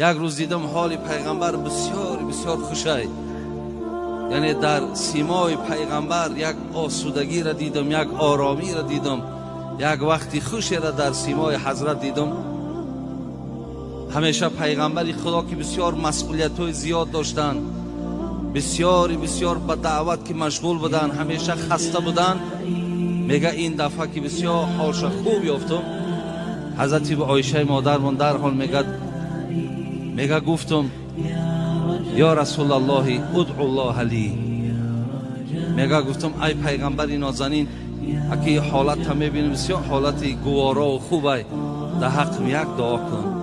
یک روز دیدم حال پیغمبر بسیار بسیار خوشه، یعنی در سیمای پیغمبر یک آسودگی را دیدم، یک آرامی را دیدم، یک وقتی خوشی را در سیمای حضرت دیدم. همیشه پیغمبر خدا که بسیار مسئولیت های زیاد داشتن، بسیار بسیار به دعوت که مشغول بودن، همیشه خسته بودن. میگه این دفعه که بسیار حالش خوب یافتم، حضرت عایشه مادرمان در حال میگه گفتم یا رسول الله ادعو الله لی، میگه گفتم ای پیغمبر نازنین، اگه حالت هم میبینیم بسیار حالت گوارا و خوبه، در حق یک دعا کن.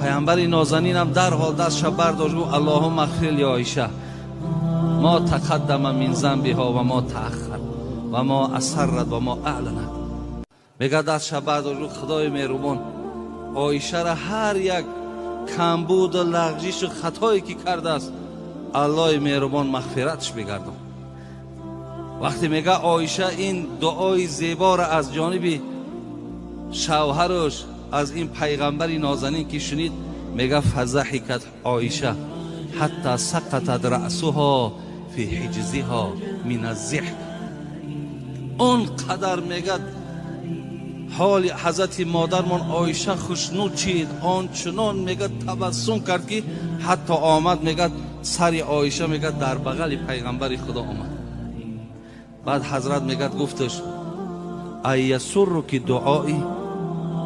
پیغمبر نازنین هم در حال دستش برداشت گفت اللهم اغفر لعایشه ما تقدم من ذنبها و ما تأخر و ما اسرت و ما اعلنت. میگه دستش برداشت گفت خدای مهربان، عایشه را هر یک کمبود و لغزش و خطایی که کرده است الله مهربان مغفرتش بگردم. وقتی میگه عایشه این دعای زیبا را از جانب شوهرش، از این پیغمبر نازنین که شنید، میگه فضحکت عایشه حتی سقطت رأسها فی حجزها من الضحک. اون قدر میگه حال حضرت مادرمان عایشه خوشنود چید، آنچنان میگه تبسم کرد که حتی آمد میگه سر عایشه میگه در بغل پیغمبر خدا آمد. بعد حضرت میگه گفتش ای سرک دعایی،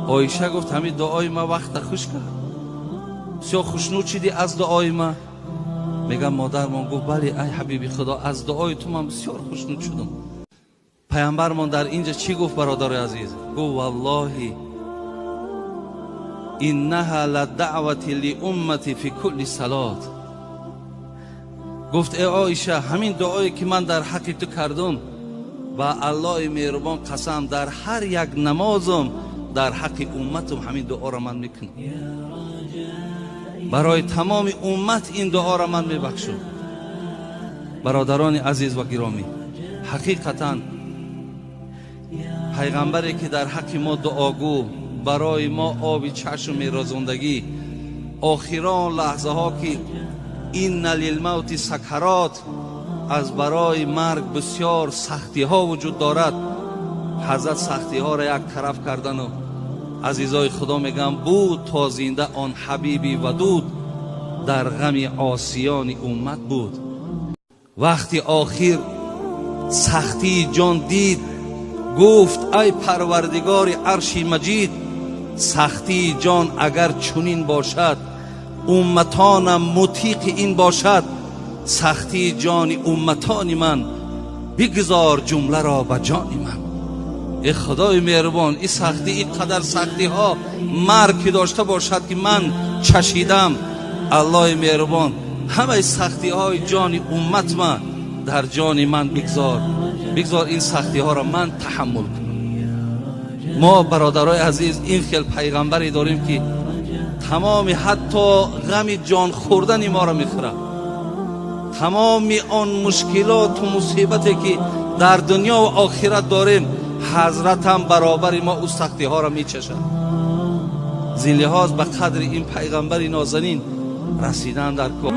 عایشه گفت همین دعای ما وقت خوش کرد، بسیار خوشنود چیدی از دعای ما. میگه مادرمان گفت بله ای حبیبی خدا، از دعای تو من بسیار خوشنود شدم. پیامبرمان در اینجا چی گفت برادر عزیز؟ گفت والله انها لدعوت لامتی فی کل صلات. گفت ای عایشه همین دعایی که من در حق تو کردم و الله مهربان قسم در هر یک نمازم در حق امتم همین دعا را من میکنم، برای تمام امت این دعا را من میبخشم. برادران عزیز و گرامی، حقیقتا پیغمبری که در حق ما دعاگو، برای ما آب چشم میرازندگی، آخران لحظه ها که این للموت سکرات، از برای مرگ بسیار سختی ها وجود دارد، حضرت سختی ها را یک طرف کردن و عزیزای خدا میگم بود تا زنده آن حبیبی ودود در غم عاصیان امت بود. وقتی آخر سختی جان دید گفت ای پروردگار عرش مجید، سختی جان اگر چنین باشد امتانم مطیق این باشد، سختی جان امتان من بگذار جمله را به جان من. ای خدای مهربان، این سختی، این قدر سختی ها مرگ داشته باشد که من چشیدم، الله مهربان همه سختی های جان امت من در جان من بگذار این سختی ها را من تحمل کنم. ما برادرای عزیز این خیل پیغمبری داریم که تمام حتی غم جان خوردن ما را میخوره، تمام آن مشکلات و مصیبتی که در دنیا و آخرت داریم حضرت هم برابر ما او سختی ها را میچشد. زین لحاظ به قدر این پیغمبر نازنین رسیدن در کار